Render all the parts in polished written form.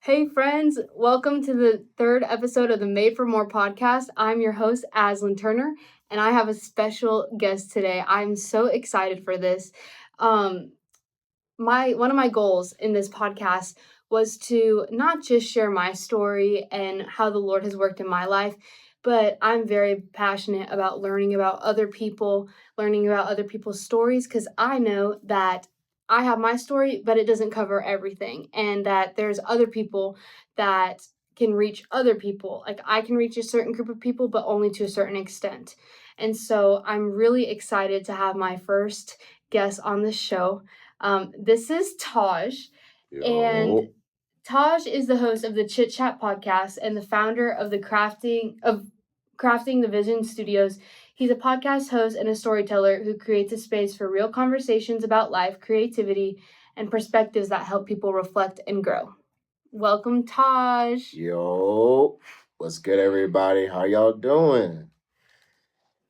Hey friends, welcome to the third episode of the Made for More podcast. I'm your host, Aslin Turner, and I have a special guest today. I'm so excited for this. One of my goals in this podcast was to not just share my story and how the Lord has worked in my life, but I'm very passionate about learning about other people, learning about other people's stories, because I know that I have my story, but it doesn't cover everything, and that there's other people that can reach other people. Like I can reach a certain group of people, but only to a certain extent. And so I'm really excited to have my first guest on this show. This is Todj, and Yo. Todj is the host of the Chit Chat Podcast and the founder of Crafting the Vision Studios. He's a podcast host and a storyteller who creates a space for real conversations about life, creativity, and perspectives that help people reflect and grow. Welcome, Todj. Yo. What's good, everybody? How y'all doing?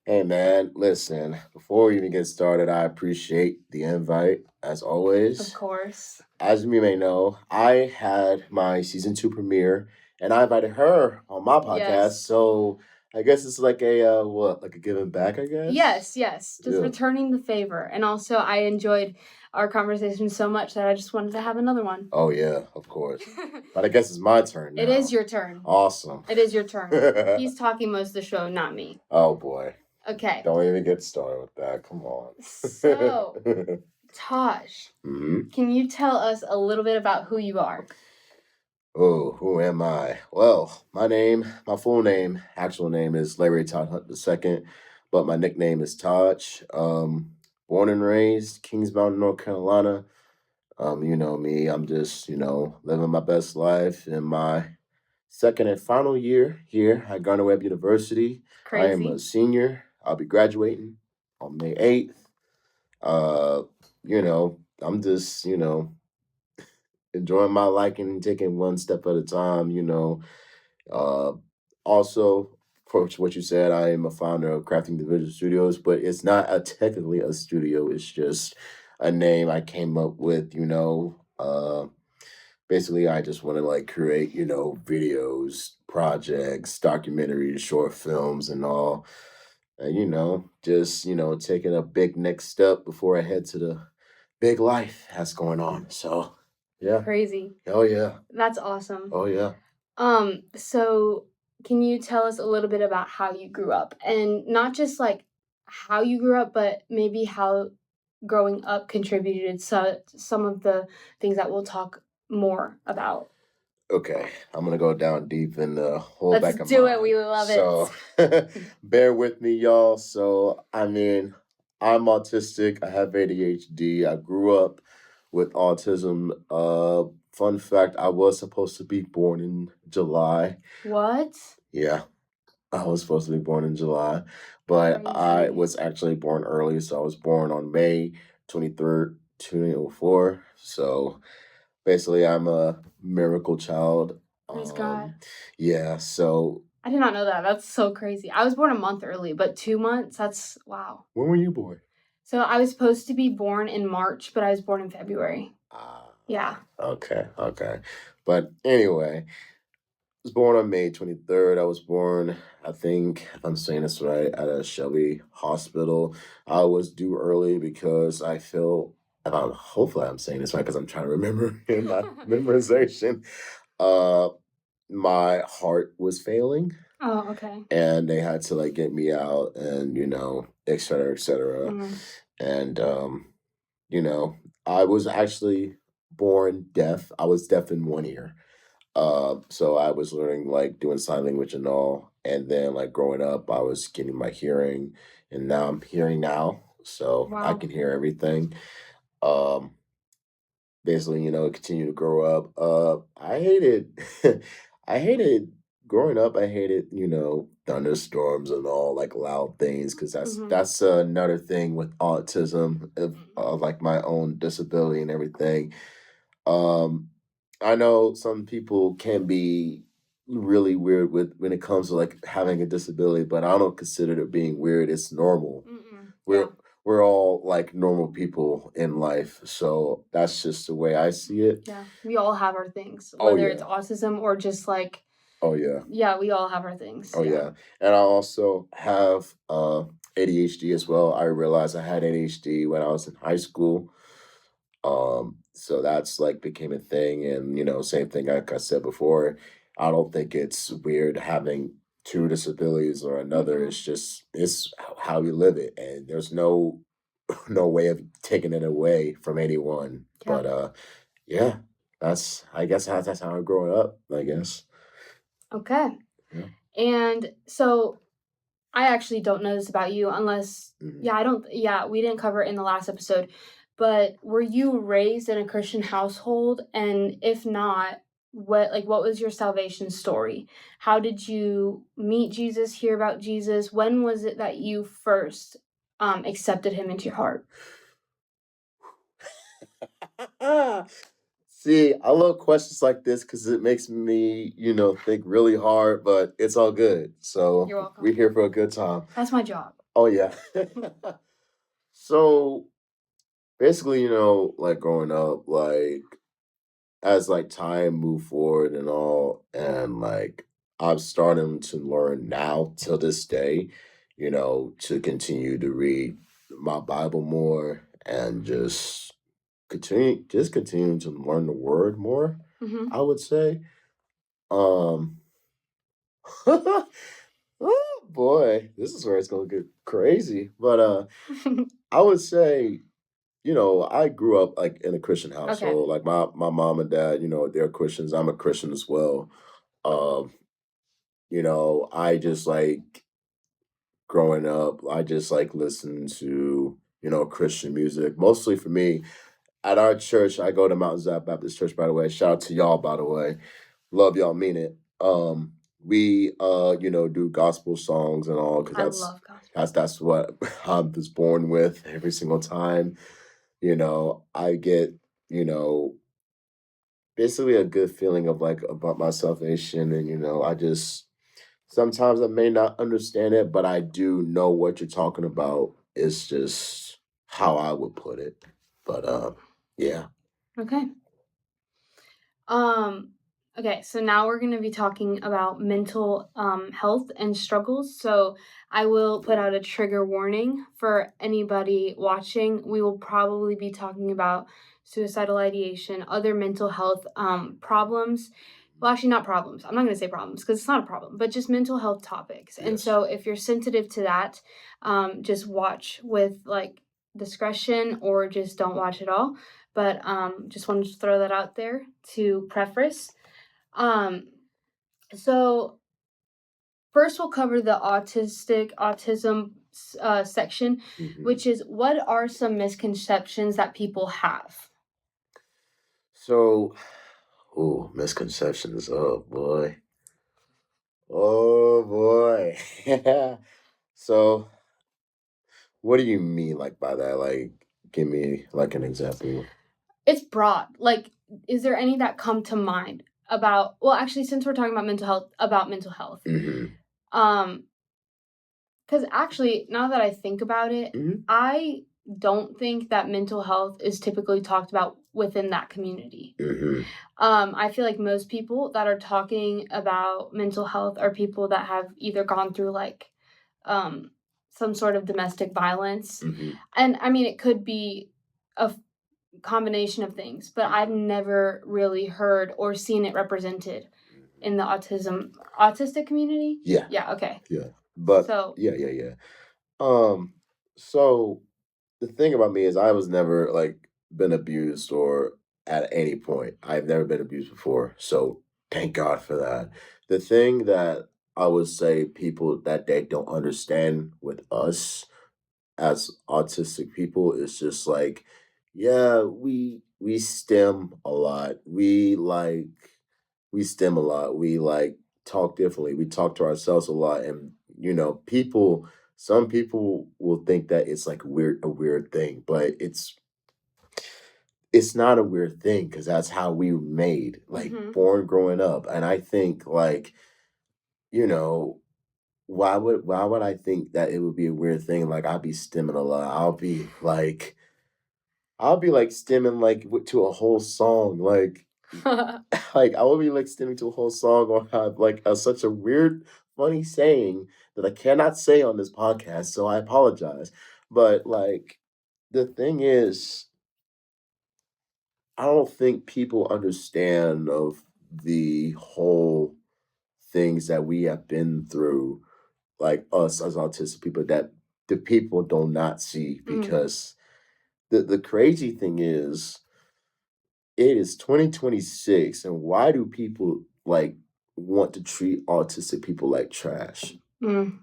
Hey, man, listen, before we even get started, I appreciate the invite, as always. Of course. As you may know, I had my season 2 premiere, and I invited her on my podcast, Yes. so I guess it's like a giving back, I guess? Yes. Just Yeah. returning the favor. And also, I enjoyed our conversation so much that I just wanted to have another one. Oh, yeah, of course. But I guess it's my turn now. It is your turn. Awesome. It is your turn. He's talking most of the show, not me. Oh, boy. Okay. Don't even get started with that. Come on. So, Todj, can you tell us a little bit about who you are? Oh, who am I? Well, my full name, actual name is Larry Todd Hunt II, but my nickname is Todj. Born and raised Kings Mountain, North Carolina. You know me, I'm just, living my best life in my second and final year here at Garner Webb University. Crazy. I am a senior. I'll be graduating on May 8th. I'm just, enjoying my life and taking one step at a time, Uh, also, for what you said, I am a founder of Crafting the Vision Studios, but it's not technically a studio. It's just a name I came up with, basically, I just want to like create, videos, projects, documentaries, short films, and all. And, just, taking a big next step before I head to the big life that's going on. So, yeah. Crazy. Oh, yeah. That's awesome. Oh, yeah. So can you tell us a little bit about how you grew up? And not just like how you grew up, but maybe how growing up contributed to some of the things that we'll talk more about. Okay, I'm gonna go down deep in the whole Let's back of do mine. it. We love So, bear with me, y'all. So, I'm autistic. I have ADHD. I grew up with autism. Fun fact: I was supposed to be born in July. What? Yeah, I was supposed to be born in July, but I Crazy. was actually born early. So I was born on May 23rd, 2004. So basically, I'm a miracle child. Praise God. Yeah, so I did not know that. That's so crazy. I was born a month early, but 2 months, that's wow. when were you born? So I was supposed to be born in March, but I was born in February. Yeah. Okay. But anyway, I was born on May 23rd. I was born, I think, if I'm saying this right, at a Shelby hospital. I was due early because I feel, hopefully I'm saying this right because I'm trying to remember in my memorization. My heart was failing. Oh, okay. And they had to like get me out and, et cetera, et cetera. And, I was actually born deaf. I was deaf in one ear. So I was learning like doing sign language and all. And then like growing up, I was getting my hearing and now I'm hearing now. So I Wow. can hear everything. Basically, continue to grow up. I hated, I hated growing up. I hated, thunderstorms and all like loud things because that's another thing with autism, of like my own disability and everything. I know some people can be really weird with when it comes to like having a disability, but I don't consider it being weird. It's normal. Mm-mm. We're Yeah. we're all like normal people in life. So that's just the way I see it. Yeah, we all have our things, Oh whether it's yeah. autism or just like, Oh yeah. yeah, we all have our things. Oh yeah. And I also have ADHD as well. I realized I had ADHD when I was in high school. So that's like became a thing, and same thing like I said before. I don't think it's weird having two disabilities or another. Mm-mm. It's just it's how you live it, and there's no no way of taking it away from anyone. Yeah. But yeah, I guess that's how I'm growing up, I guess. Okay. Yeah. And so I actually don't know this about you unless, Mhm. yeah, I don't, yeah, we didn't cover it in the last episode, but were you raised in a Christian household? And if not, what was your salvation story? How did you meet Jesus, hear about Jesus? When was it that you first accepted him into your heart? See, I love questions like this because it makes me, think really hard, but it's all good. So You're welcome. we're here for a good time. That's my job. Oh yeah. So basically, like growing up, like as like time moved forward and all, and like I'm starting to learn now till this day, to continue to read my Bible more and just continue to learn the word more, Mm-hmm. I would say. Um oh boy, this is where it's gonna get crazy. But I would say, I grew up like in a Christian Okay. household. Like my mom and dad, they're Christians. I'm a Christian as well. Um, I just like growing up, I just like listening to, Christian music. Mostly for me, at our church, I go to Mountain Zion Baptist Church, by the way. Shout out to y'all, by the way. Love y'all, mean it. We do gospel songs and all because I that's love gospel. that's what I was born with every single time. I get, you know, basically a good feeling of like about my salvation. And, I just sometimes I may not understand it, but I do know what you're talking about. It's just how I would put it. But yeah. Okay. Um, okay, so now we're going to be talking about mental health and struggles. So I will put out a trigger warning for anybody watching. We will probably be talking about suicidal ideation, other mental health problems. Well, actually, not problems. I'm not going to say problems because it's not a problem, but just mental health topics. And Yes. so if you're sensitive to that, just watch with like discretion or just don't watch at all. But just wanted to throw that out there to preface. Um, so first we'll cover the autism section, Mhm. which is what are some misconceptions that people have? So, oh, misconceptions. Oh boy. Oh boy. So, what do you mean like by that? Like, give me like an example. It's broad. Like, is there any that come to mind about? Well, actually, since we're talking about mental health, Hmm. um, because actually, now that I think about it, Hmm. I don't think that mental health is typically talked about within that community. Hmm. I feel like most people that are talking about mental health are people that have either gone through like um, some sort of domestic violence. Hmm. And I mean, it could be a combination of things, but I've never really heard or seen it represented in the autistic community. Yeah. Yeah, okay. Yeah. But So, yeah. So the thing about me is I was never like been abused or at any point. I've never been abused before. So thank God for that. The thing that I would say people that they don't understand with us as autistic people is just like, yeah, we stem a lot. We stem a lot. We like talk differently. We talk to ourselves a lot. And some people will think that it's like a weird thing, but it's not a weird thing because that's how we were made, like mhm. born growing up. And I think like, you know, why would I think that it would be a weird thing? Like I'll be stimming a lot. I'll be like stimming like to a whole song. Like like I will be like stimming to a whole song or have like such a weird, funny saying that I cannot say on this podcast. So I apologize. But like the thing is, I don't think people understand of the whole things that we have been through, like us as autistic people, that the people do not see Mm, because the crazy thing is it is 2026 and why do people like want to treat autistic people like trash? mm.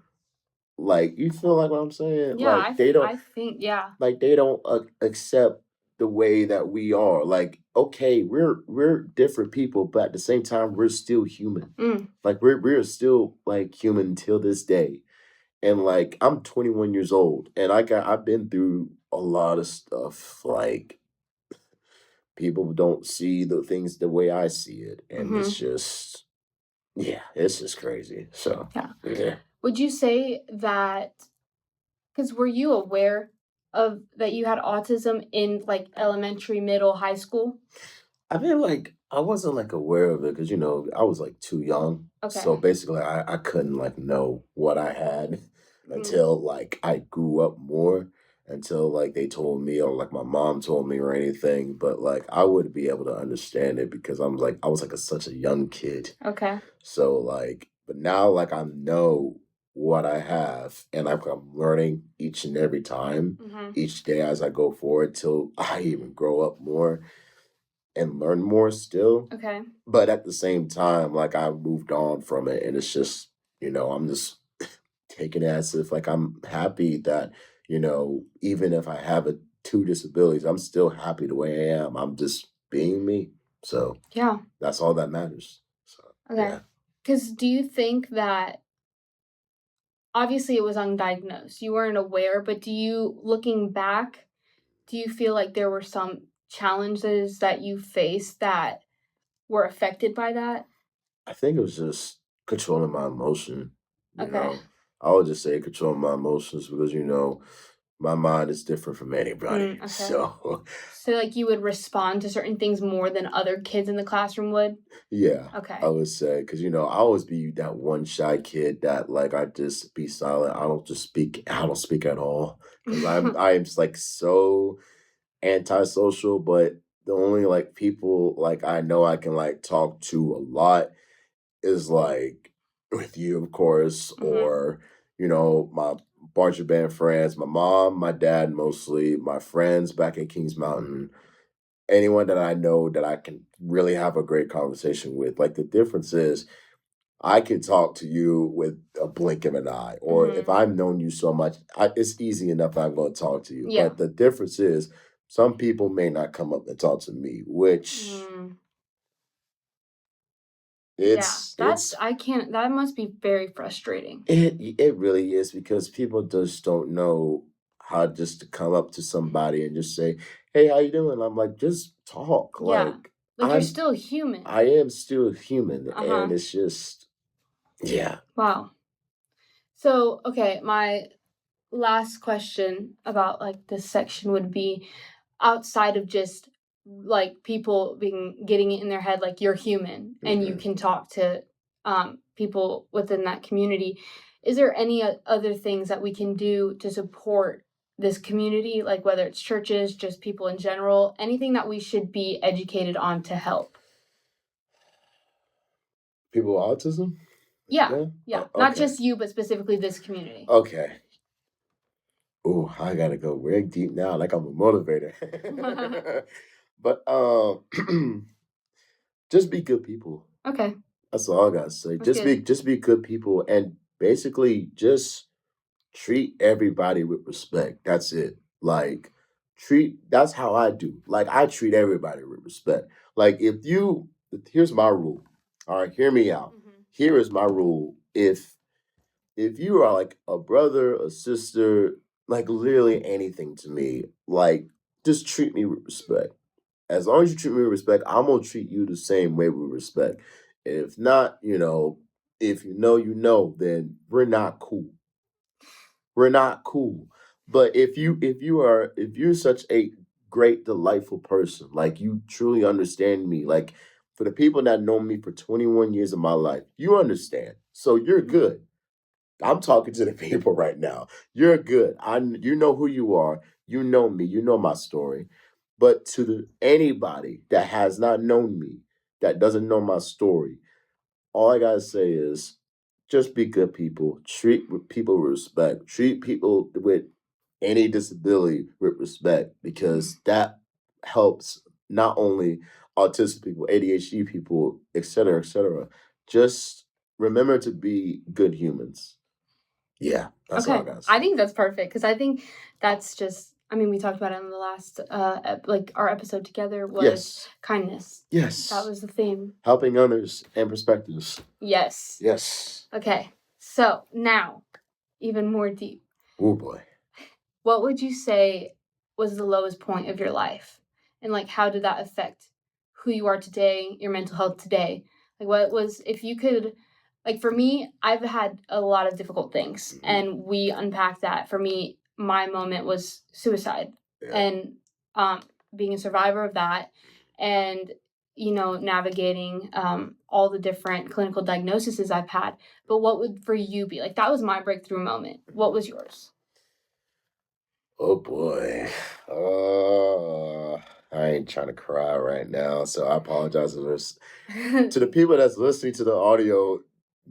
Like you feel like what I'm saying? Yeah, Like they don't I think yeah. like they don't accept the way that we are. Like okay, we're different people, but at the same time we're still human. Mm, Like we're still like human till this day. And like I'm 21 years old and I've been through a lot of stuff. Like people don't see the things the way I see it. And it's mhm. just yeah, it's just crazy. So Yeah. yeah. Would you say that, because were you aware of that you had autism in like elementary, middle, high school? I mean like I wasn't like aware of it because I was like too young. Okay. So basically I couldn't like know what I had Mm, until like I grew up more until like they told me or like my mom told me or anything. But like I would be able to understand it because I was like such a young kid. okay. So like, but now like I know what I have, and I'm learning each and every time, Mhm. each day as I go forward till I even grow up more and learn more still. Okay. But at the same time, like I moved on from it, and it's just I'm just taking it as if like I'm happy that even if I have two disabilities, I'm still happy the way I am. I'm just being me. So Yeah. that's all that matters. So Okay. yeah. Because do you think that obviously it was undiagnosed, you weren't aware, but do you, looking back, do you feel like there were some challenges that you faced that were affected by that? I think it was just controlling my emotion, you Okay. know. I would just say controlling my emotions because, my mind is different from anybody. Mm, okay. So, So, like, you would respond to certain things more than other kids in the classroom would? yeah, I Okay. would say because, I always be that one shy kid that like I just be silent. I don't speak at all because I am just like so antisocial, but the only like people like I know I can like talk to a lot is like with you, of course, Mhm. or my bunch of band friends, my mom, my dad, mostly my friends back in Kings Mountain, anyone that I know that I can really have a great conversation with. Like the difference is, I can talk to you with a blink of an eye, or if Mhm. I've known you so much, it's easy enough that I'm going to talk to you. Yeah. But the difference is, some people may not come up and talk to me, which Mm. Yeah. That's it's I can't that must be very frustrating. it really is because people just don't know how just to come up to somebody and just say, "Hey, how you doing?" I'm like, "Just talk." Yeah. Like Like, you're still human. I am still human, and Uh-huh. it's just yeah. Wow. So, okay, my last question about, like, this section would be, outside of just, like, people getting it in their head, like, you're human and you Mhm. can talk to, people within that community, is there any other things that we can do to support this community, like, whether it's churches, just people in general, anything that we should be educated on to help? People with autism? Yeah, Yeah. yeah, not Okay. just you, but specifically this community. Okay. Oh, I gotta go way deep now, like I'm a motivator. But just be good people. Okay, That's all I gotta say. that's good. Just be good people and basically just treat everybody with respect. That's it. Like that's how I do. Like I treat everybody with respect. Like here's my rule. All right, hear me out. Mhm. Here is my rule. If you are like a brother, a sister, like literally anything to me, like just treat me with respect. As long as you treat me with respect, I'm gonna treat you the same way with respect. If not, if you know, then we're not cool. We're not cool. But if you're such a great, delightful person, like you truly understand me, like for the people that know me for 21 years of my life, you understand. So you're good. I'm talking to the people right now. You're good. You know who you are. You know me. You know my story. But anybody that has not known me, that doesn't know my story, all I gotta say is just be good people. Treat people with respect. Treat people with any disability with respect because that helps not only autistic people, ADHD people, et cetera, et cetera. Just remember to be good humans. Yeah, that's all I Okay, got. I think that's perfect because I think that's just. I mean, we talked about it in the last, like our episode together was Yes. kindness. Yes. That was the theme. Helping others and perspectives. Yes. Yes. Okay, so now, even more deep. Oh boy. What would you say was the lowest point of your life, and like how did that affect who you are today, your mental health today? Like, what was if you could. Like for me, I've had a lot of difficult things, and we unpacked that. For me, my moment was suicide, and being a survivor of that, and navigating all the different clinical diagnoses I've had. But what would for you be like? That was my breakthrough moment. What was yours? Oh boy. I ain't trying to cry right now, so I apologize to the people that's listening to the audio.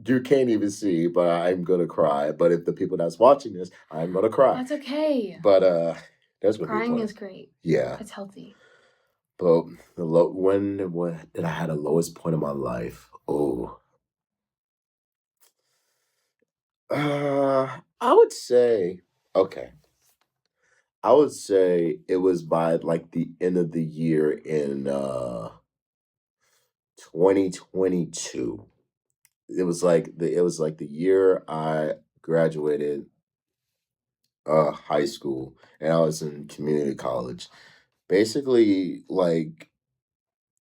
You can't even see, but I'm gonna cry. But if the people that's watching this, I'm gonna cry. That's okay. But that's what Crying is great. Yeah. It's healthy. But when did I had the lowest point of my life? Oh. I would say okay. I would say it was by like the end of the year in 2022. It was like the year I graduated high school and I was in community college. Basically like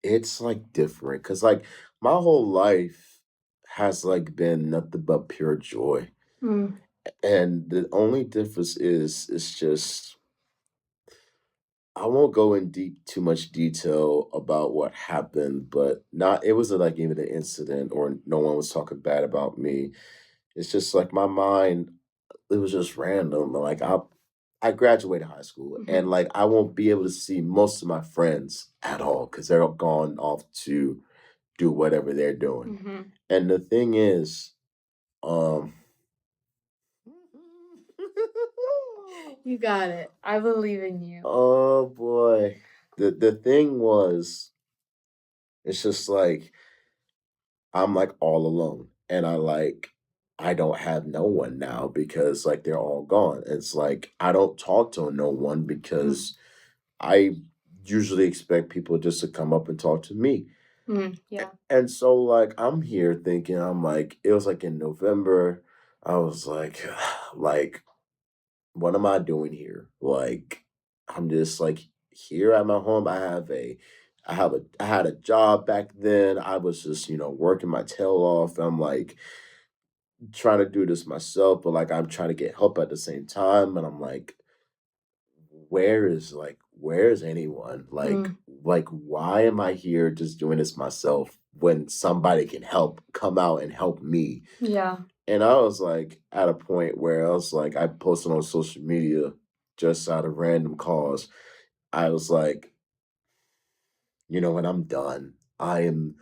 it's like different cuz like my whole life has like been nothing but pure joy. Mm. And the only difference is it's just I won't go in too much detail about what happened, but not it wasn't like even an incident or no one was talking bad about me. It's just like my mind, it was just random. Like I graduated high school and like I won't be able to see most of my friends at all because they're all gone off to do whatever they're doing. And the thing is, um You got it. I believe in you. oh boy. The thing was, it's just like I'm like all alone and I don't have no one now because like they're all gone. It's like I don't talk to no one because I usually expect people just to come up and talk to me. Yeah. And so like I'm here thinking I'm like it was like in November I was like like what am I doing here? Like I'm just like here at my home. I had a job back then. I was just, working my tail off. I'm like trying to do this myself, but like I'm trying to get help at the same time. And I'm like, where's anyone? Like why am I here just doing this myself when somebody can come out and help me? Yeah. And I was like at a point where I was like, I posted on social media just out of random cause. I was like, you know what, I'm done. I'm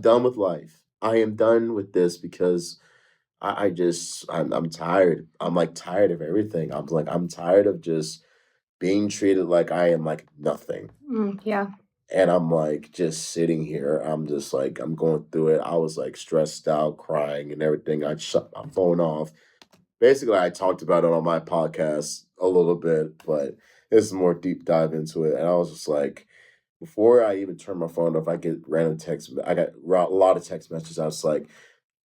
done with life. I am done with this because I'm tired. I'm like tired of everything. I'm tired of just being treated like I am like nothing. Yeah. And I'm like just sitting here. I'm just like I'm going through it. I was like stressed out, crying and everything. I shut my phone off. Basically, I talked about it on my podcast a little bit, but it's more deep dive into it. And I was just like, before I even turn my phone off, I get random text. I got a lot of text messages. I was like,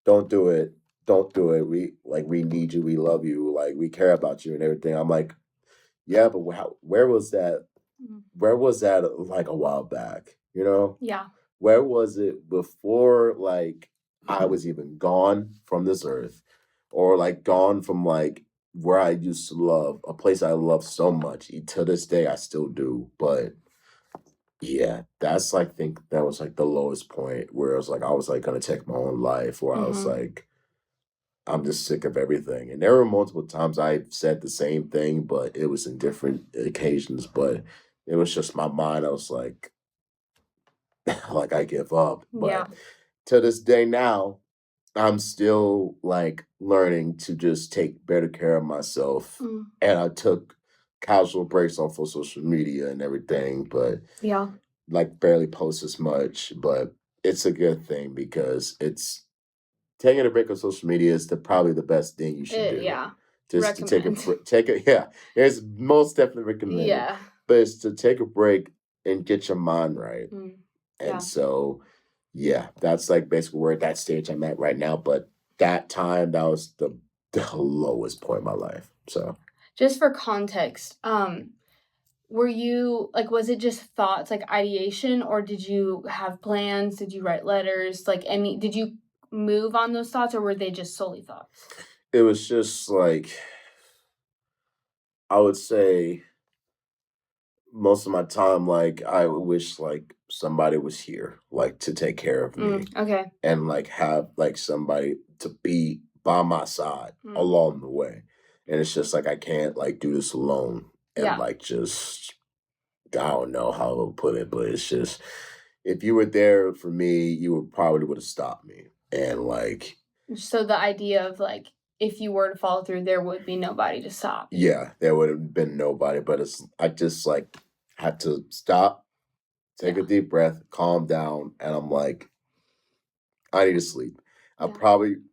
"Don't do it, don't do it. We need you. We love you. Like we care about you and everything." I'm like, "Yeah, but where was that? Where was that like a while back? You know? Yeah. Where was it before? Like I was even gone from this earth, or like gone from like where I used to love, a place I love so much. To this day, I still do. But yeah, that's I think that was like the lowest point where I was like gonna take my own life, where I was Mm-hmm. like, I'm just sick of everything. And there were multiple times I said the same thing, but it was in different occasions. But it was just my mind. I was like, like I give up. Yeah. But to this day now, I'm still like learning to just take better care of myself. Mm. And I took casual breaks off of social media and everything, but Yeah. like barely post as much. But it's a good thing because it's taking a break on social media is probably the best thing you should do. Yeah. Just to Recommend. take a yeah, it's most definitely recommended. Yeah. But it's to take a break and get your mind right. Mm. And Yeah. so yeah, that's like basically where at that stage I'm at right now. But that time that was the lowest point in my life. So Just for context, were you like, was it just thoughts, like ideation, or did you have plans? Did you write letters? Like, did you move on those thoughts, or were they just solely thoughts? it was just like I would say most of my time, like I wish like somebody was here, like to take care of me Okay. and like have like somebody to be by my side Mm. along the way. And it's just like I can't like do this alone and Yeah. like just I don't know how to put it, but it's just if you were there for me, you would probably would have stopped me. And like So the idea of like, if you were to follow through, there would be nobody to stop. yeah, there would have been nobody, but I just like had to stop, take a deep breath, calm down, and I'm like, I need to sleep. I Yeah.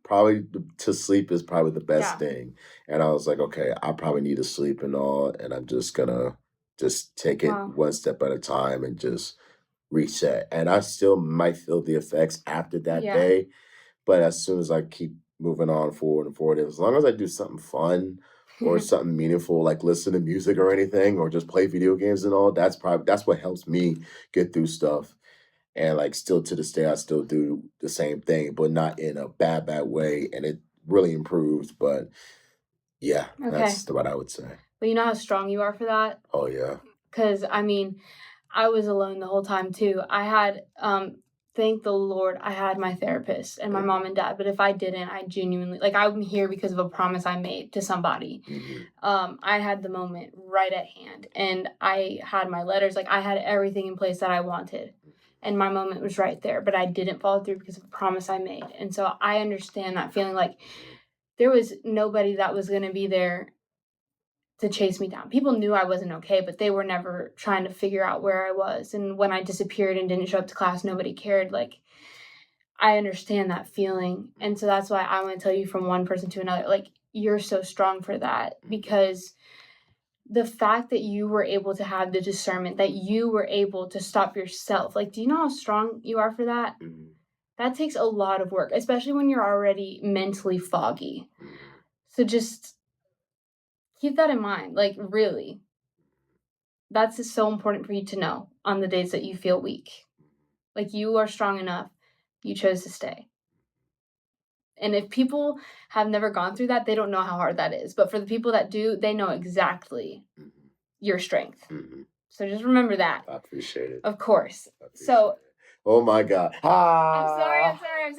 probably to sleep is probably the best Yeah. thing. And I was like, okay, I probably need to sleep and all, and I'm just gonna just take it Wow. one step at a time and just reset. And I still might feel the effects after that Yeah. day, but as soon as I keep moving on forward and forward, as long as I do something fun or something meaningful, like listen to music or anything, or just play video games and all, that's what helps me get through stuff. And like still to this day, I still do the same thing, but not in a bad way. And it really improves. But yeah, Okay. that's what I would say. But you know how strong you are for that? Oh yeah. Because I mean, I was alone the whole time too. I had, thank the Lord, I had my therapist and my mom and dad. But if I didn't, I genuinely, like, I'm here because of a promise I made to somebody. I had the moment right at hand, and I had my letters, like, I had everything in place that I wanted. And my moment was right there, but I didn't follow through because of a promise I made. And so I understand that feeling, like there was nobody that was going to be there to chase me down. People knew I wasn't okay, but they were never trying to figure out where I was. And when I disappeared and didn't show up to class, nobody cared. Like, I understand that feeling. And so that's why I want to tell you from one person to another, like, you're so strong for that, because the fact that you were able to have the discernment, that you were able to stop yourself, like, do you know how strong you are for that? That takes a lot of work, especially when you're already mentally foggy. So just keep that in mind. Like, really, that's just so important for you to know on the days that you feel weak. Like, you are strong enough. You chose to stay. And if people have never gone through that, they don't know how hard that is. But for the people that do, they know exactly your strength. So just remember that. I appreciate it. Of course. So, oh my God. I'm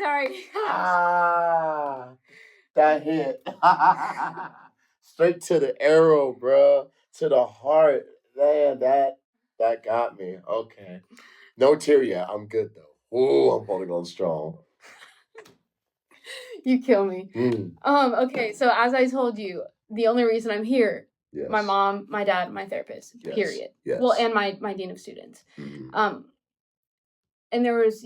sorry. That hit. Straight to the arrow, bro. To the heart. Man, that got me. Okay. No tear yet. I'm good though. Oh, I'm holding on strong. You kill me. Okay, so as I told you, the only reason I'm here, my mom, my dad, my therapist, period. Yes. Well, and my dean of students. And there was,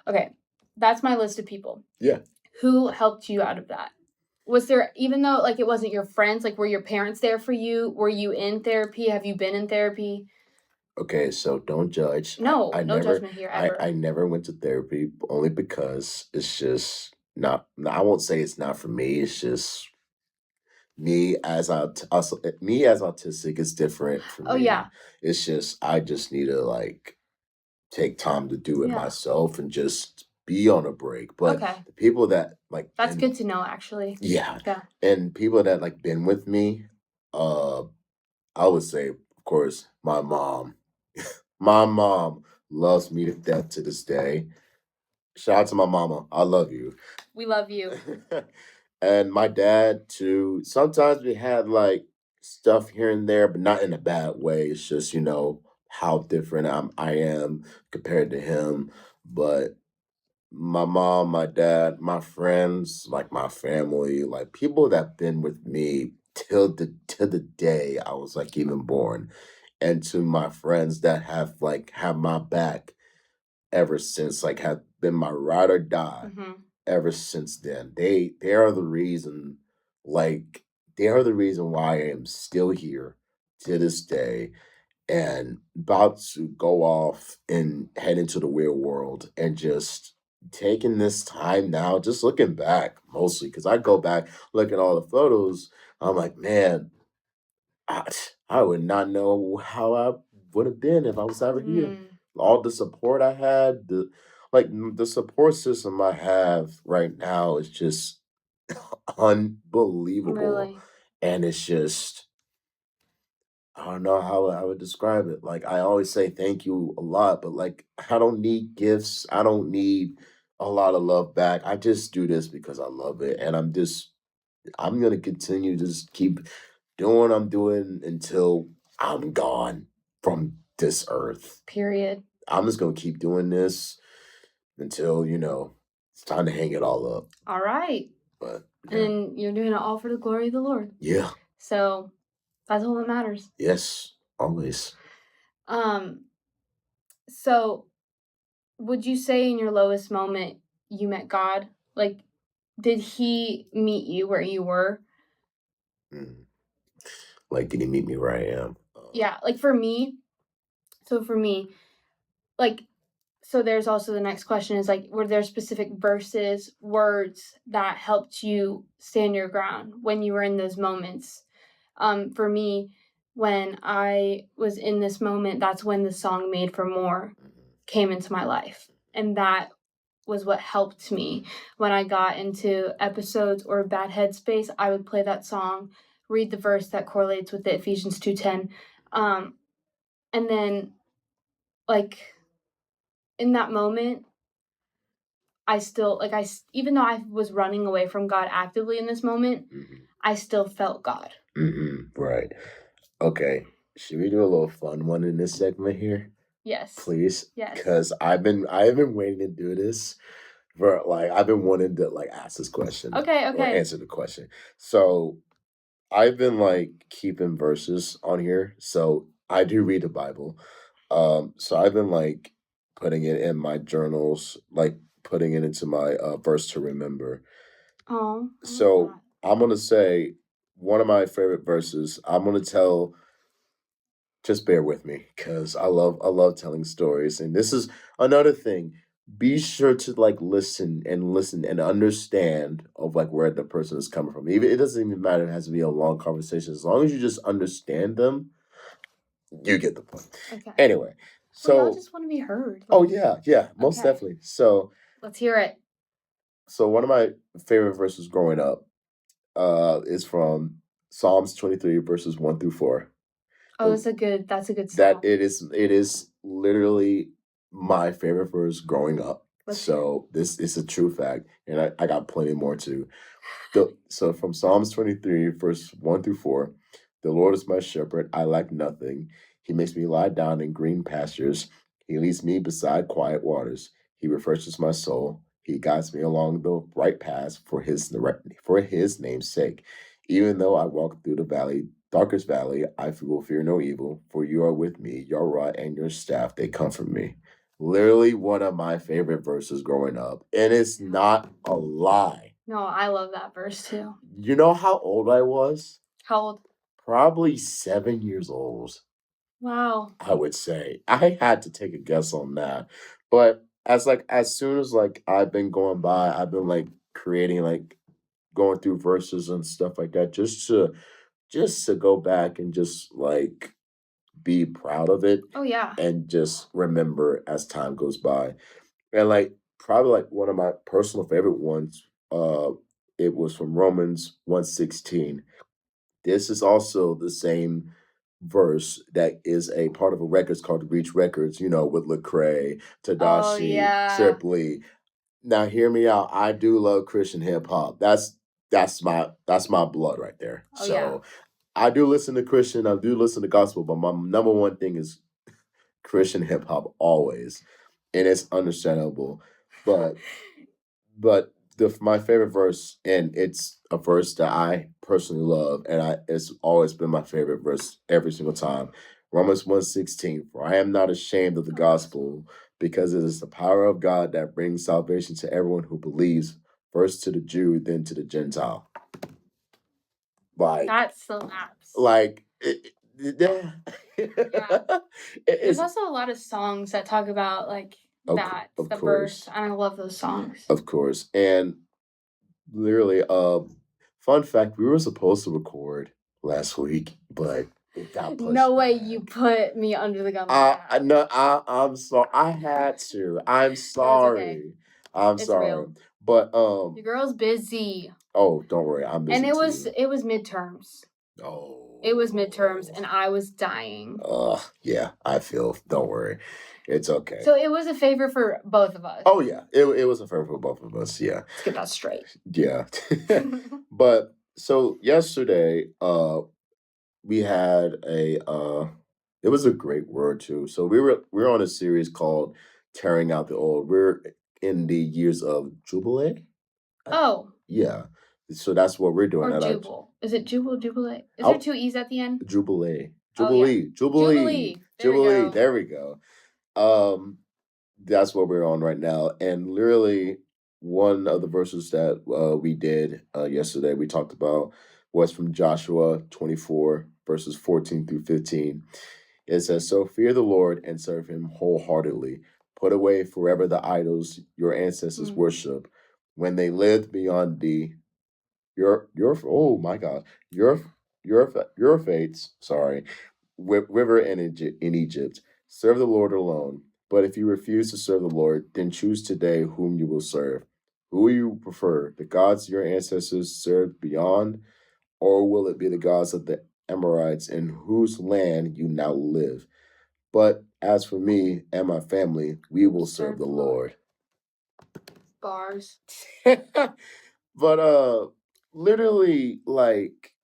okay, that's my list of people. Yeah. Who helped you out of that? Was there, even though like it wasn't your friends, like were your parents there for you? Were you in therapy? Have you been in therapy? Okay, so don't judge. No, I no never, judgment here ever. I never went to therapy only because it's just not. I won't say it's not for me. It's just me as me as autistic is different from me. Oh yeah. It's just I just need to like take time to do it myself and just be on a break, but Okay. the people that like That's good to know, actually. yeah, Yeah. and people that like been with me, uh, I would say, of course, my mom. My mom loves me to death to this day. Shout out to my mama. I love you. We love you. And my dad too. Sometimes we had like stuff here and there, but not in a bad way. It's just, how different I am compared to him. But my mom, my dad, my friends, like my family, like people that been with me till the day I was like even born. And to my friends that have my back ever since, like have been my ride or die Hmm. ever since then. They are the reason, like they are the reason why I am still here to this day and about to go off and head into the real world and just taking this time now, just looking back mostly because I go back, look at all the photos, I'm like, man, I, I would not know how I would have been if I was ever here. Mm, All the support I had, the support system I have right now is just unbelievable. really. And it's just I don't know how I would describe it. Like I always say thank you a lot, but like I don't need gifts. I don't need a lot of love back. I just do this because I love it. And I'm gonna continue to just keep doing what I'm doing until I'm gone from this earth. Period. I'm just gonna keep doing this until, it's time to hang it all up. All right. But yeah. And you're doing it all for the glory of the Lord. Yeah. So that's all that matters. Yes. Always. Um, so would you say in your lowest moment you met God? Like, did he meet you where you were? Mm. Like, did he meet me where I am? Yeah, like for me, like, so there's also the next question is like, were there specific verses, words that helped you stand your ground when you were in those moments? For me, when I was in this moment, that's when the song Made for More came into my life. And that was what helped me when I got into episodes or a bad headspace. I would play that song, read the verse that correlates with the Ephesians 2:10. And then like in that moment, I still like even though I was running away from God actively in this moment, I still felt God. Right. Okay. Should we do a little fun one in this segment here? Yes. Please? Yes. Because I've been waiting to do this for like I've been wanting to like ask this question. Okay, Or okay. answer the question. So I've been like keeping verses on here. So I do read the Bible. So I've been like putting it in my journals, like putting it into my verse to remember. Oh, So I'm gonna say one of my favorite verses. I'm gonna tell. Just bear with me, because I love telling stories, and this is another thing. Be sure to like listen and understand of like where the person is coming from. Even it doesn't even matter. It has to be a long conversation. As long as you just understand them, you get the point. okay. Anyway, Well, y'all so just want to be heard. oh Like, yeah, most okay. definitely. So Let's hear it. one of my favorite verses growing up is from Psalms 23 verses 1 through 4. Oh, The that's a good That song. it is literally my favorite verse growing up. Let's hear it. So this is a true fact, and I got plenty more too. So from Psalms 23, verse 1 through 4, the Lord is my shepherd, I lack nothing. He makes me lie down in green pastures. He leads me beside quiet waters. He refreshes my soul. He guides me along the right paths for his name's sake. Even though I walk through the darkest valley, I will fear no evil, for you are with me. Your rod and your staff, they comfort me. Literally one of my favorite verses growing up. And it's not a lie. No, I love that verse too. You know how old I was? How old? Probably 7 years old, Wow. I would say. I had to take a guess on that. But as soon as like I've been going by, I've been like creating like going through verses and stuff like that just to go back and just like be proud of it Oh yeah. and just remember as time goes by. And like probably like one of my personal favorite ones. It was from Romans 1:16. This is also the same verse that is a part of a records called Reach Records, with Lecrae, Oh Tadashi, yeah. Tripley. Now hear me out. I do love Christian hip hop. That's my blood right there. Oh yeah. So I do listen to Christian, I do listen to gospel, but my number one thing is Christian hip hop always. And it's understandable. But my favorite verse, and it's a verse that I personally love, and it's always been my favorite verse every single time. Romans 1:16, for I am not ashamed of the gospel, because it is the power of God that brings salvation to everyone who believes, first to the Jew, then to the Gentile. Like that slaps. Like Yeah. There's also a lot of songs that talk about like that, of the course. verse, and I love those songs. Of course. And literally, fun fact, we were supposed to record last week, but it got pushed. No way you put me under the gun like that. No, I'm sorry. I had to. I'm sorry. Okay. I'm It's sorry. real. But Your girl's busy. Oh, don't worry, I'm busy. And it too. was midterms. Oh. It was midterms, and I was dying. Yeah, I feel. Don't worry, it's okay. So it was a favor for both of us. Oh yeah, it was a favor for both of us. Yeah. Let's get that straight. Yeah. But so yesterday, we had it was a great word too. So we were on a series called Tearing Out the Old. We're in the years of Jubilee. Oh. Yeah. So that's what we're doing. Or Jubal. Is it Jubal, Jubilee? Is there two E's at the end? Jubilee. Oh, yeah. Jubilee. Jubilee. There we go. That's what we're on right now. And literally one of the verses that we did yesterday, we talked about, was from Joshua 24, verses 14 through 15. It says, so fear the Lord and serve him wholeheartedly. Put away forever the idols your ancestors worship when they lived beyond thee. Oh my God, your fates, sorry, river in Egypt. Serve the Lord alone. But if you refuse to serve the Lord, then choose today whom you will serve. Who will you prefer, the gods your ancestors served beyond, or will it be the gods of the Amorites in whose land you now live? But as for me and my family, we will serve the Lord. Bars. But literally, like,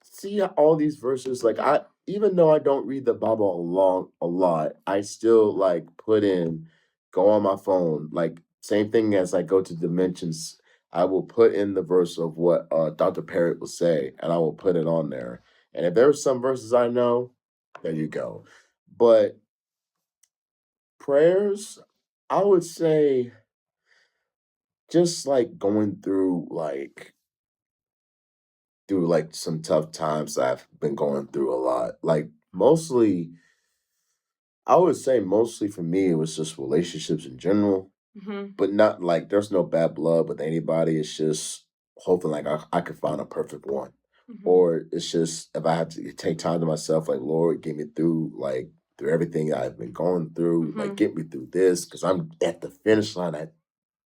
see all these verses, like, I even though I don't read the Bible a lot, I still like go on my phone, like same thing as I go to Dimensions, I will put in the verse of what Dr. Parrott will say, and I will put it on there. And if there's some verses I know, there you go. But prayers, I would say, just like going through some tough times I've been going through a lot. Like I would say mostly for me, it was just relationships in general, but not like there's no bad blood with anybody. It's just hoping like I could find a perfect one. Or it's just if I have to take time to myself, like, Lord, get me through through everything I've been going through, like get me through this because I'm at the finish line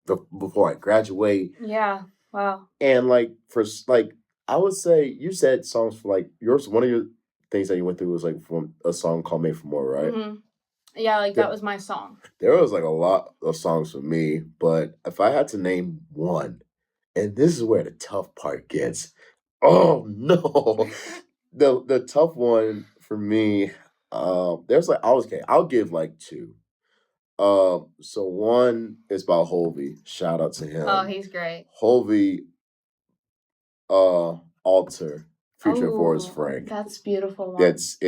before I graduate. Yeah. Wow. And I would say you said songs for like yours. One of your things that you went through was like from a song called "Made for More," right? Yeah, like that was my song. There was like a lot of songs for me, but if I had to name one, and this is where the tough part gets. Oh no, the tough one for me. There's like I'll give like two. So one is by Hovey. Shout out to him. Oh, he's great. Hovey, Alter, featuring Forrest Frank. That's beautiful one. It's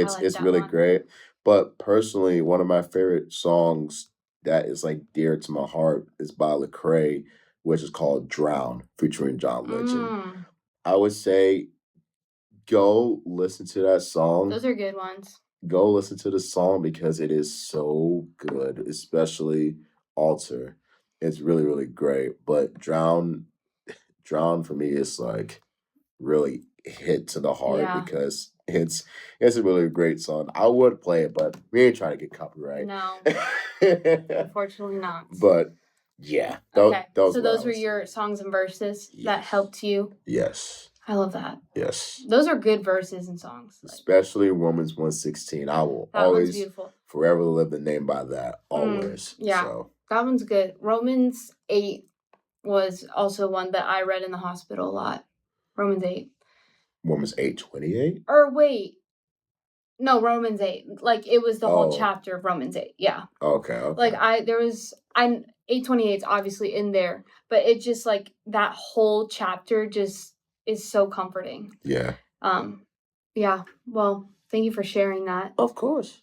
really great. But personally, one of my favorite songs that is like dear to my heart is by Lecrae, which is called "Drown," featuring John Legend. I would say go listen to that song. Those are good ones. Go listen to the song because it is so good, especially Alter. It's really, really great. But Drown for me is like really hit to the heart because it's a really great song. I would play it, but we ain't trying to get copyright. No. Unfortunately not. But Yeah. Okay. Those So what I those were would your say. songs and verses that Yes. helped you. Yes. I love that. Yes. Those are good verses and songs. Especially Romans 1:16. I will That one's always beautiful. forever live the name by that. Always. Yeah. So That one's good. Romans 8 was also one that I read in the hospital a lot. Romans 8. Romans 8:28? Or wait. No, Romans 8. Like it was the whole Oh. chapter of Romans 8. Yeah. Okay. Like 828 is obviously in there, but it just like that whole chapter just is so comforting. Yeah. Yeah. Well, thank you for sharing that. Of course.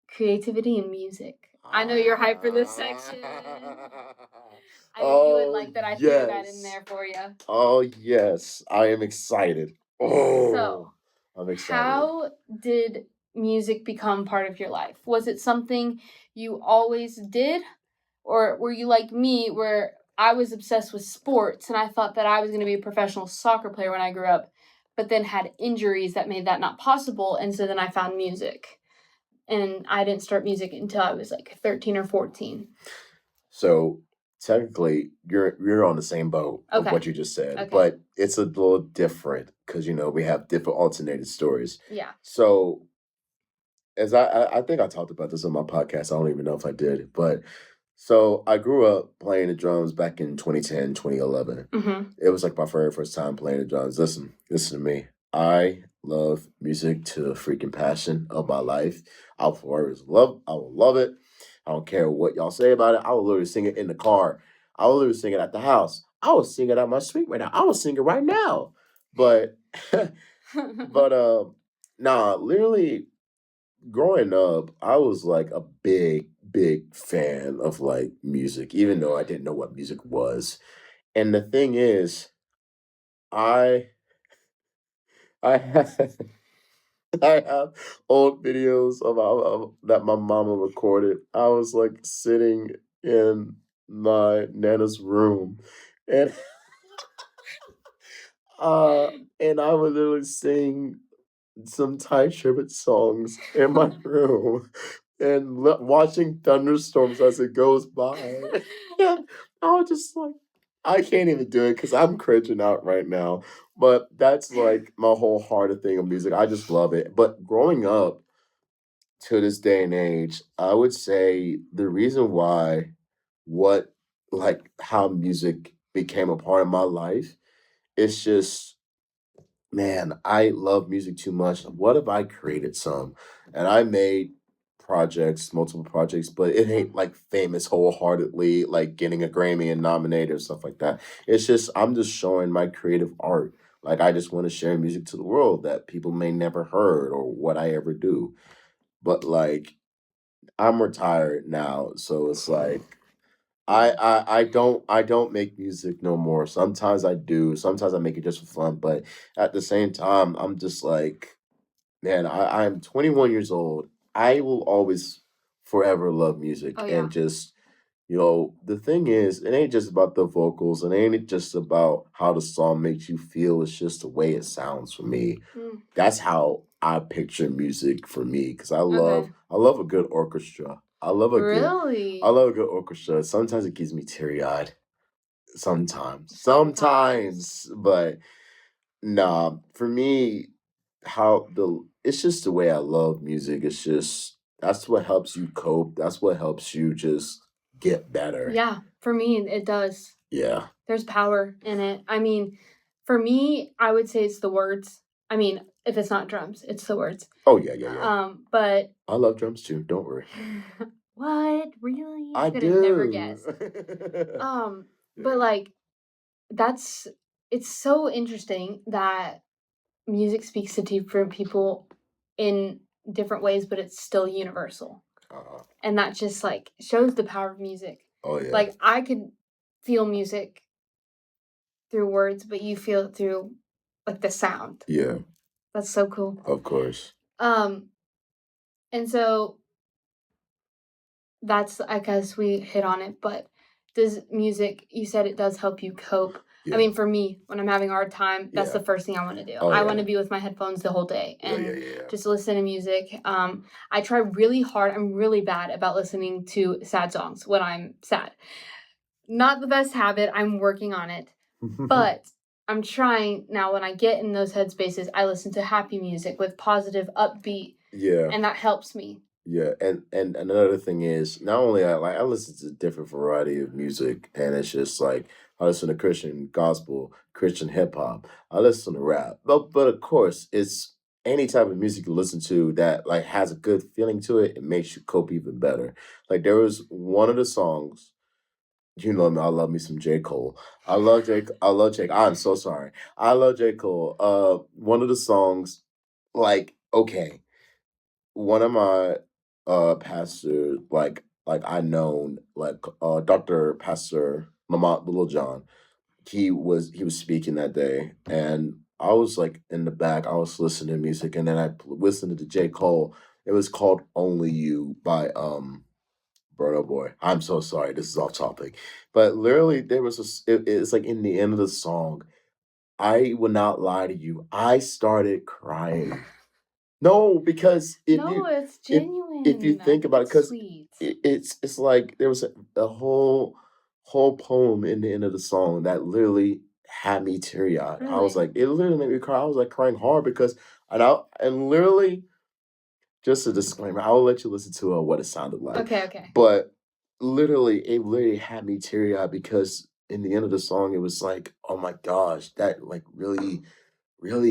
Creativity and music. I know you're hyped for this section. I knew you would like that I threw that in there for you. Oh yes, I am excited. Oh, So, I'm excited. how did music become part of your life? Was it something you always did? Or were you like me, where I was obsessed with sports and I thought that I was going to be a professional soccer player when I grew up, but then had injuries that made that not possible, and so then I found music. And I didn't start music until I was like 13 or 14. So technically, you're on the same boat of what you just said, but it's a little different because we have different alternated stories. Yeah. So as I think I talked about this on my podcast. I don't even know if I did, but so I grew up playing the drums back in 2010, 2011. It was like my very first time playing the drums. Listen to me. I love music to the freaking passion of my life. I will love it. I don't care what y'all say about it. I will literally sing it in the car. I will literally sing it at the house. I will sing it at my street right now. I will sing it right now. But nah, literally growing up, I was like a big fan of like music, even though I didn't know what music was. And the thing is, I I have I have old videos of that my mama recorded. I was like sitting in my nana's room, and and I would literally sing some Ty Tribbett songs in my room and watching thunderstorms as it goes by. And I was just like, I can't even do it because I'm cringing out right now. But that's like my whole heart of thing of music. I just love it. But growing up to this day and age, I would say the reason why what like how music became a part of my life, it's just man, I love music too much. What if I created some? And I made multiple projects, but it ain't like famous wholeheartedly, like getting a Grammy and nominated or stuff like that. It's just I'm just showing my creative art. Like I just want to share music to the world that people may never heard or what I ever do. But like I'm retired now, so it's like I don't make music no more. Sometimes I do. Sometimes I make it just for fun. But at the same time, I'm just like, man, I'm 21 years old. I will always forever love music and just the thing is, it ain't just about the vocals. It ain't just about how the song makes you feel. It's just the way it sounds for me. That's how I picture music for me because I love a good orchestra. I love a good orchestra. Sometimes it gives me teary eyed. Sometimes, but nah. For me, it's just the way I love music. It's just that's what helps you cope. That's what helps you just get better. Yeah, for me, it does. Yeah. There's power in it. I mean, for me, I would say it's the words. I mean, if it's not drums, it's the words. Oh yeah. But I love drums too. Don't worry. What? Really? I could have never do. guessed. But like it's so interesting that music speaks to different people in different ways, but it's still universal. And that just like shows the power of music. Oh yeah. Like I could feel music through words, but you feel it through like the sound. Yeah. That's so cool. Of course. And so that's I guess we hit on it, but does music, you said it does help you cope. I mean, for me, when I'm having a hard time, that's Yeah. the first thing I want to do. Oh, I yeah. want to be with my headphones the whole day Yeah, and yeah, yeah. just listen to music. I try really hard. I'm really bad about listening to sad songs when I'm sad. Not the best habit. I'm working on it. But I'm trying now. When I get in those headspaces, I listen to happy music with positive, upbeat, Yeah. and that helps me. Yeah, and another thing is not only I listen to a different variety of music, and it's just like I listen to Christian gospel, Christian hip hop, I listen to rap, but of course it's any type of music you listen to that like has a good feeling to it. It makes you cope even better. Like there was one of the songs. You know me, I love me some J. Cole. I love J. I love J. I'm so sorry. I love J. Cole. One of the songs, like, okay, one of my pastors, like I known, like Dr. Pastor Lamont Little John, he was speaking that day, and I was like in the back, I was listening to music, and then listened to J. Cole. It was called Only You by Burna Boy. I'm so sorry, this is off topic. But literally there was it's like in the end of the song, I will not lie to you. I started crying. No, because No, it's if you genuine. think about it, It's because sweet. it's like there was a whole poem in the end of the song that literally had me teary eyed. I was Really? like, it literally made me cry. I was like crying hard because and literally just a disclaimer, I will let you listen to what it sounded like. Okay. But literally, it literally had me teary eyed because in the end of the song, it was like, oh my gosh, that like really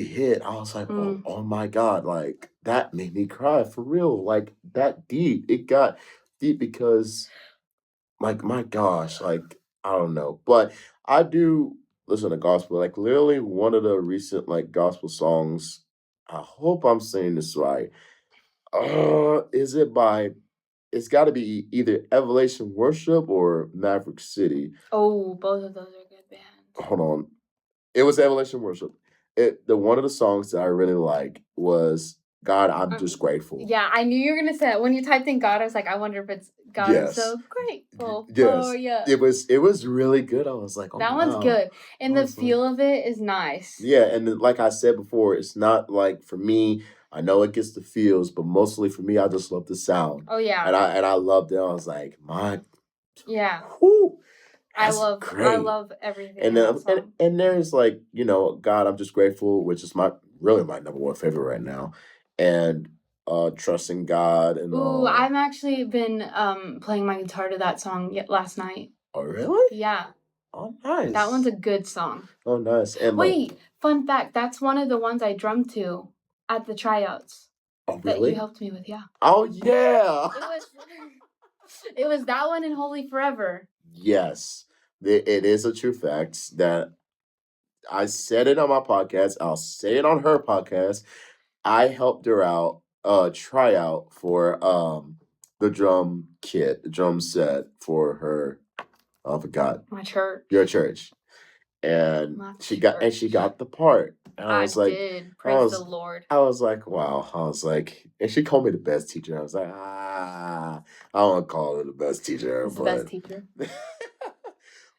hit. I was like, oh my God, like that made me cry for real. Like that deep. It got deep because like my gosh, like I don't know. But I do listen to gospel. Like literally one of the recent like gospel songs. I hope I'm saying this right. Is it by it's gotta be either Evolution Worship or Maverick City. Oh, both of those are good bands. Hold on. It was Evolution Worship. The one of the songs that I really like was God, I'm just grateful. Yeah, I knew you were gonna say that. When you typed in God, I was like, I wonder if it's God. I'm Yes. so grateful. Yes. Oh yeah. It was really good. I was like, oh That one's wow. good. And I the was like, feel of it is nice. yeah, and then, like I said before, it's not like for me. I know it gets the feels, but mostly for me, I just love the sound. Oh yeah. And I loved it. I was like, my, Yeah. whew, I that's love great. everything And in then that song. and there's like God, I'm just grateful, which is my really my number one favorite right now, and trusting God and Ooh, I've actually been playing my guitar to that song last night. Oh really? Yeah. Oh nice. That one's a good song. Oh nice. And wait, fun fact, that's one of the ones I drummed to at the tryouts. Oh That really? you helped me with, yeah. Oh yeah. It was that one in Holy Forever. Yes, it is a true fact that I said it on my podcast. I'll say it on her podcast. I helped her out, tryout for the drum kit, the drum set for her. I forgot My church. your church, and My she church. got the part. And I I was like, did. I Praise the was Lord. I was like, wow. I was like, and she called me the best teacher. I was like, I don't want to call her the best teacher, He's the but best teacher.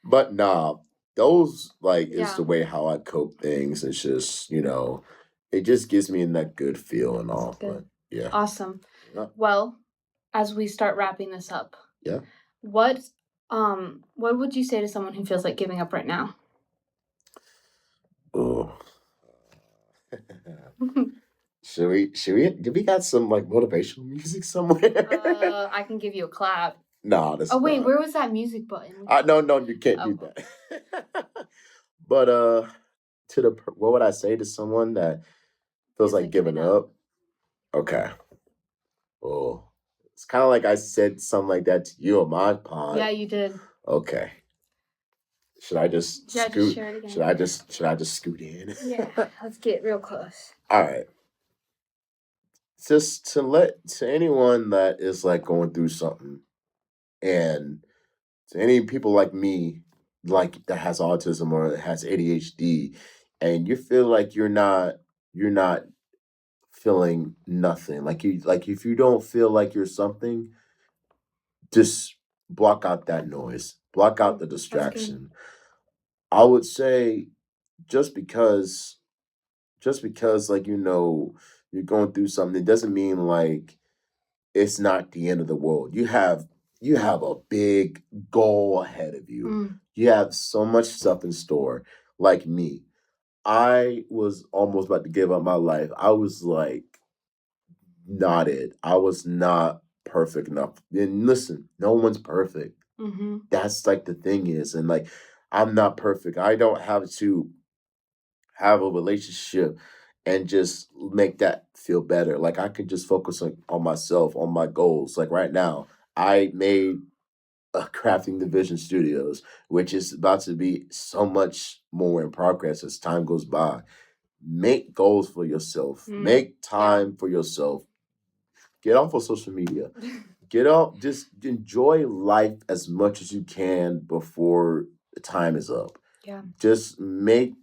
but nah, those like is Yeah. the way how I cope things. It's just it just gives me in that good feel and all. Good. But yeah, Awesome. Yeah. Well, as we start wrapping this up, Yeah. what would you say to someone who feels like giving up right now? Oh. Do we got some like motivational music somewhere? I can give you a clap. Nah, that's Oh wait, not. where was that music button? No, you can't do that. But what would I say to someone that feels like giving up? Okay. Oh, it's kind of like I said something like that to you on my pod. Yeah, you did. Okay. Should I just Yeah, scoot? just share it again. Should I just scoot in? Yeah, let's get real close. All right. Just to anyone that is like going through something, and to any people like me, like that has autism or has ADHD, and you feel like you're not feeling nothing. Like if you don't feel like you're something, just block out that noise. Block out the That's good. distraction. I would say just because like you're going through something, it doesn't mean like it's not the end of the world. You have a big goal ahead of you. Mm. You have so much stuff in store. Like me, I was almost about to give up my life. I was like, not it. I was not perfect enough. And listen, no one's perfect. Mm-hmm. That's like the thing is, and like I'm not perfect. I don't have to have a relationship and just make that feel better. Like I could just focus on myself, on my goals. Like right now, I made a Crafting Division Studios, which is about to be so much more in progress as time goes by. Make goals for yourself. Make time for yourself. Get off of social media. Get off. Just enjoy life as much as you can before the time is up. Yeah. Just make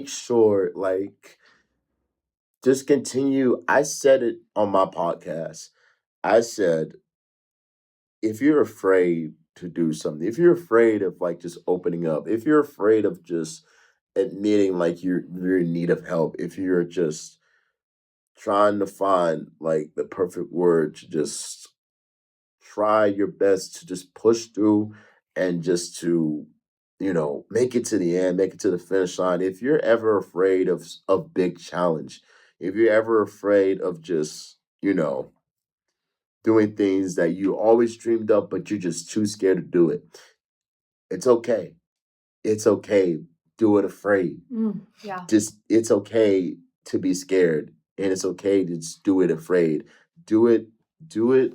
sure like just continue. I said it on my podcast. I said, if you're afraid to do something, if you're afraid of like just opening up, if you're afraid of just admitting like you're in need of help, if you're just trying to find like the perfect word to just try your best to just push through and just to make it to the end, make it to the finish line. If you're ever afraid of big challenge, if you're ever afraid of just doing things that you always dreamed of but you're just too scared to do it, it's okay. It's okay. Do it afraid. Yeah. Just it's okay to be scared, and it's okay to just do it afraid. Do it. Do it.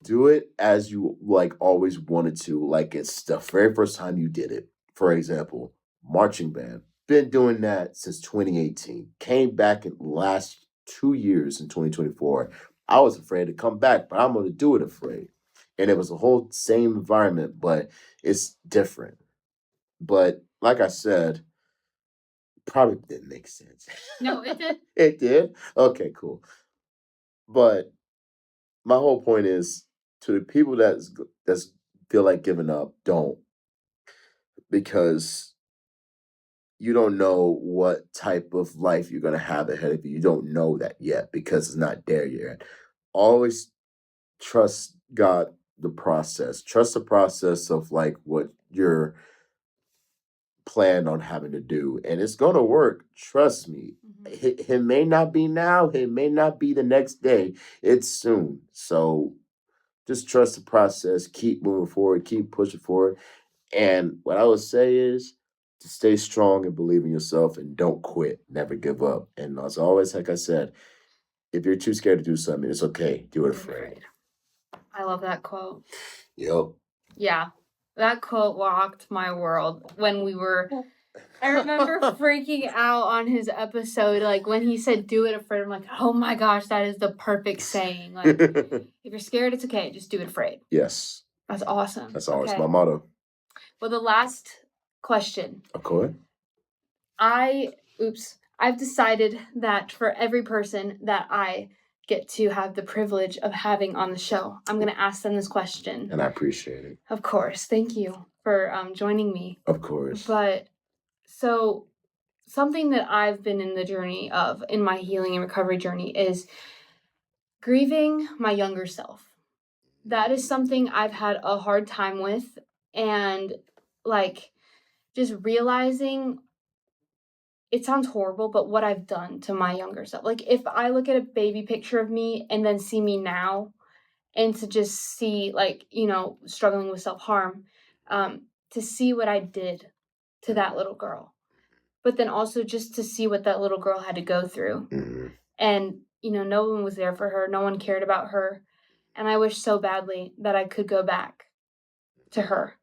Do it as you like always wanted to, like it's the very first time you did it. For example, marching band. Been doing that since 2018. Came back in last 2 years in 2024. I was afraid to come back, but I'm gonna do it afraid. And it was the whole same environment, but it's different. But like I said, probably didn't make sense. No, it did. It did? Okay, cool. But my whole point is to the people that's feel like giving up, don't, because you don't know what type of life you're gonna have ahead of you. You don't know that yet because it's not there yet. Always trust God the process. Trust the process of like what you're planned on having to do. And it's gonna work. Trust me. It may not be now, it may not be the next day. It's soon. So just trust the process, keep moving forward, keep pushing forward. And what I would say is to stay strong and believe in yourself and don't quit. Never give up. And as always, like I said, if you're too scared to do something, it's okay. Do it afraid. I love that quote. Yep. Yeah. That quote rocked my world when we were. I remember freaking out on his episode, like when he said "do it afraid." I'm like, oh my gosh, that is the perfect saying. Like, if you're scared, it's okay. Just do it afraid. Yes. That's awesome. That's always my motto. Well, the last question. Okay. I've decided that for every person that I get to have the privilege of having on the show, I'm going to ask them this question. And I appreciate it. Of course. Thank you for joining me. Of course. But so something that I've been in the journey of, in my healing and recovery journey, is grieving my younger self. That is something I've had a hard time with, and like just realizing, it sounds horrible, but what I've done to my younger self. Like if I look at a baby picture of me and then see me now, and to just see like, struggling with self-harm, to see what I did to that little girl. But then also just to see what that little girl had to go through. Mm-hmm. And, no one was there for her. No one cared about her. And I wish so badly that I could go back to her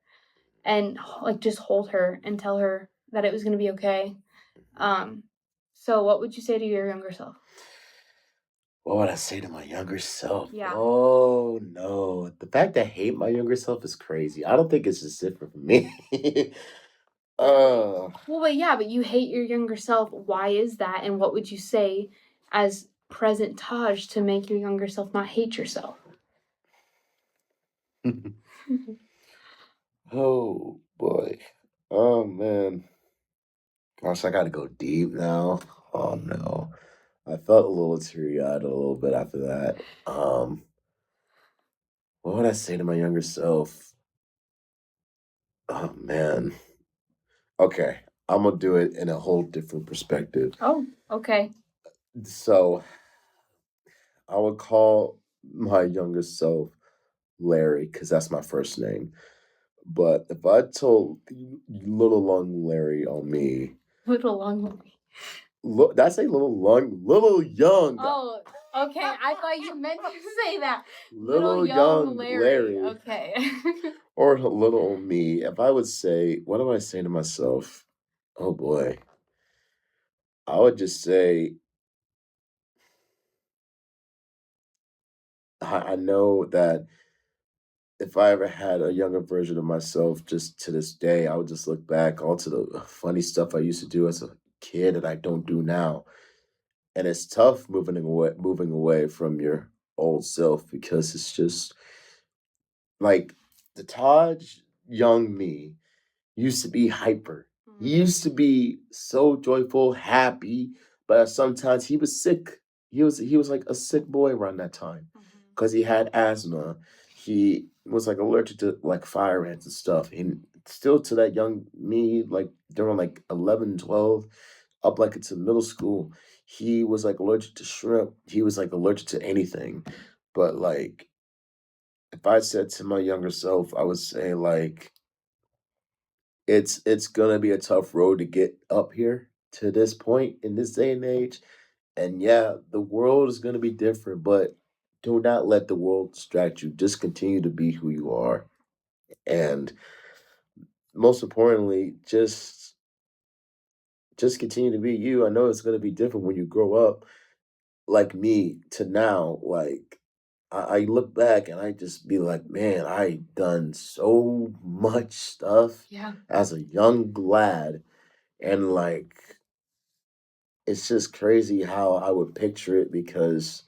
and like just hold her and tell her that it was going to be okay. So what would you say to your younger self? What would I say to my younger self? Yeah. Oh no. The fact that I hate my younger self is crazy. I don't think it's just different for me. Well, but you hate your younger self. Why is that? And what would you say as present Todj to make your younger self not hate yourself? Oh boy. Oh man. gosh, I gotta go deep now. Oh no. I felt a little teary-eyed a little bit after that. What would I say to my younger self? Oh man. Okay, I'm gonna do it in a whole different perspective. Oh, okay. So I would call my younger self Larry because that's my first name. But if I told little long Larry on me, Little long Larry. look, did I say little young, Oh, okay. I thought you meant to say that. little young young Larry. Larry, Okay. or little old me? If I would say, what do I say to myself? Oh boy, I would just say, I know that if I ever had a younger version of myself, just to this day, I would just look back onto the funny stuff I used to do as a kid that I don't do now. And it's tough moving away from your old self because it's just like the Todj young me used to be hyper. He used to be so joyful, happy, but sometimes he was sick. He was like a sick boy around that time because he had asthma. He was like allergic to like fire ants and stuff. And still to that young me, like during like 11, 12, up like into middle school, he was like allergic to shrimp. He was like allergic to anything. But like if I said to my younger self, I would say like it's gonna be a tough road to get up here to this point in this day and age. And yeah, the world is gonna be different, but do not let the world distract you. Just continue to be who you are. And most importantly, just continue to be you. I know it's gonna be different when you grow up, like me to now. Like I look back and I just be like, man, I done so much stuff Yeah. as a young lad. And like it's just crazy how I would picture it because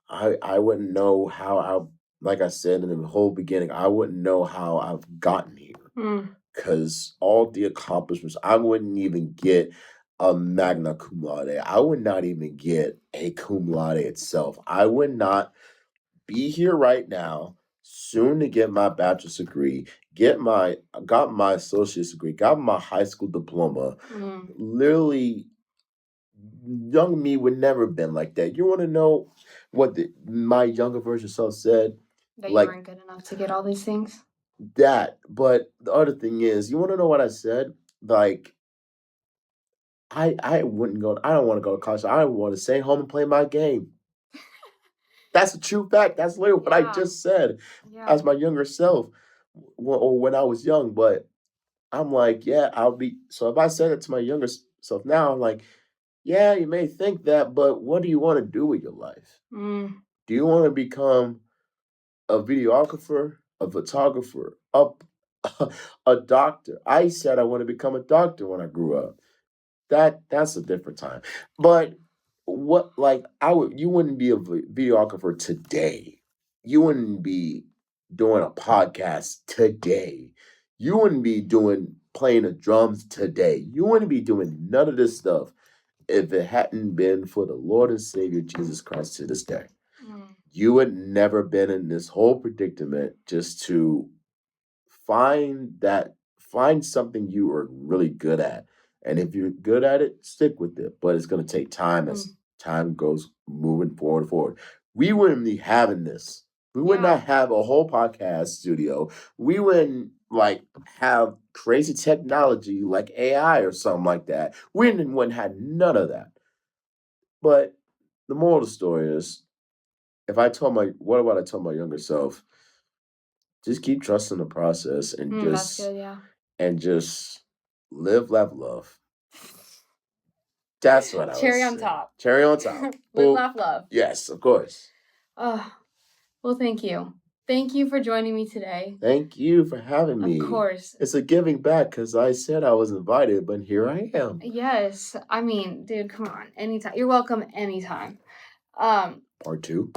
I wouldn't know how I like I said in the whole beginning, I wouldn't know how I've gotten here. Because all the accomplishments, I wouldn't even get a magna cum laude. I would not even get a cum laude itself. I would not be here right now, soon to get my bachelor's degree, got my associate's degree, got my high school diploma. Literally, young me would never have been like that. You want to know what my younger version self said? That you Like weren't good enough to get all these things. that. But the other thing is, you want to know what I said? Like, I wouldn't go. I don't want to go to college. I want to stay home and play my game. That's a true fact. That's literally what I Yeah. just said Yeah. as my younger self, or when I was young. But I'm like, yeah, I'll be. So if I said it to my younger self now, I'm like, yeah, you may think that, but what do you want to do with your life? Do you want to become a videographer, a photographer, a doctor? I said I want to become a doctor when I grew up. That's a different time. But what like I would you wouldn't be a videographer today. You wouldn't be doing a podcast today. You wouldn't be doing playing the drums today. You wouldn't be doing none of this stuff if it hadn't been for the Lord and Savior Jesus Christ to this day. You would never been in this whole predicament just to find something you are really good at. And if you're good at it, stick with it. But it's gonna take time as time goes moving forward. We wouldn't be having this. We would Yeah. not have a whole podcast studio. We wouldn't like have crazy technology like AI or something like that. Wouldn't have none of that. But the moral of the story is if I told my what about I told my younger self, just keep trusting the process and That's good, yeah. just live, laugh, love. That's what I Cherry was on saying. top. Cherry on top. Live, Well, laugh, love. yes, of course. Oh, well, thank you. Thank you for joining me today. Thank you for having me. Of course. It's a giving back because I said I was invited, but here I am. Yes. I mean, dude, come on. Anytime. You're welcome anytime. Part two.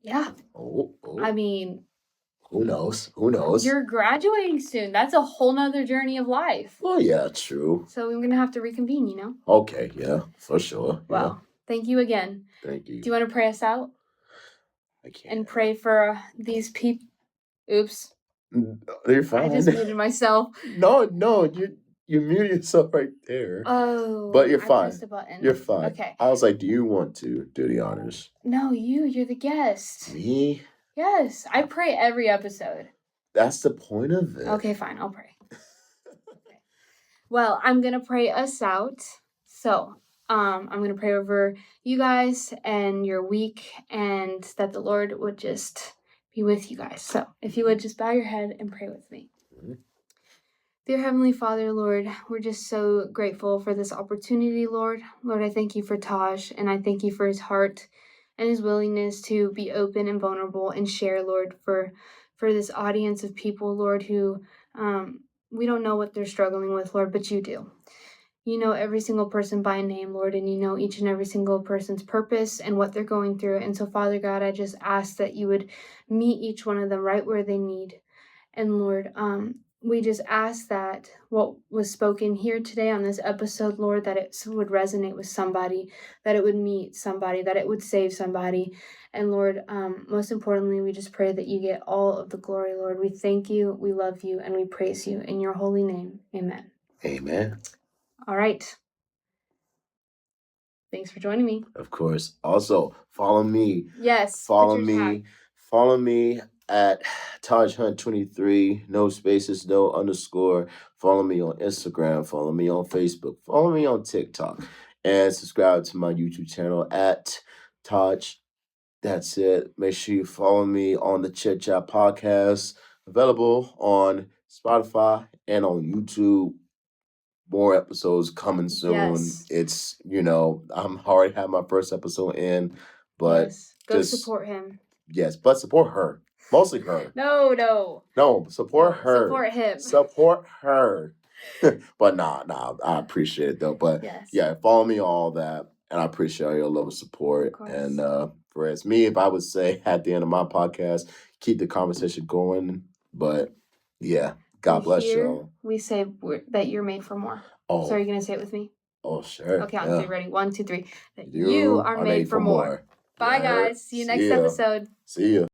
Yeah. Oh. I mean, Who knows? Who knows? You're graduating soon. That's a whole nother journey of life. Well, yeah, true. So we're going to have to reconvene, you know? Okay, yeah, for sure. Well, thank you again. Thank you. Do you want to pray us out? I can't. And pray for these people. Oops. You're fine. I just muted myself. No, you muted yourself right there. Oh. But you're fine. I pressed a button. You're fine. Okay. I was like, do you want to do the honors? No, you're the guest. Me? Yes, I pray every episode. That's the point of it. Okay, fine, I'll pray. Okay. Well, I'm going to pray us out. So, I'm going to pray over you guys and your week, and that the Lord would just be with you guys. So, if you would just bow your head and pray with me. Mm-hmm. Dear Heavenly Father, Lord, we're just so grateful for this opportunity, Lord. Lord, I thank you for Todj, and I thank you for his heart and his willingness to be open and vulnerable and share, Lord, for this audience of people, Lord, who we don't know what they're struggling with, Lord, but you do. You know every single person by name, Lord, and you know each and every single person's purpose and what they're going through. And so, Father God, I just ask that you would meet each one of them right where they need. And Lord, we just ask that what was spoken here today on this episode, Lord, that it would resonate with somebody, that it would meet somebody, that it would save somebody. And Lord, most importantly, we just pray that you get all of the glory, Lord. We thank you, we love you, and we praise you in your holy name. Amen. Amen. All right. Thanks for joining me. Of course. Also, follow me. Yes. Follow me. Follow me at Todj Hunt 23, no spaces, no underscore. Follow me on Instagram. Follow me on Facebook. Follow me on TikTok. And subscribe to my YouTube channel at Todj. That's it. Make sure you follow me on the Chit Chat Podcast, available on Spotify and on YouTube. More episodes coming soon. Yes. It's, I'm already have my first episode in, but yes. Go support him. Yes, but support her. Mostly her. No, support her. Support him. Support her. But nah, I appreciate it though. But yeah, follow me on all that. And I appreciate your love and support. And for as me, if I would say at the end of my podcast, keep the conversation going. But yeah, God bless y'all. We say that you're made for more. Oh. So are you going to say it with me? Oh, sure. Okay, on 3, ready? 1, 2, 3. That you are made for more. Bye, guys. See you next episode. See ya.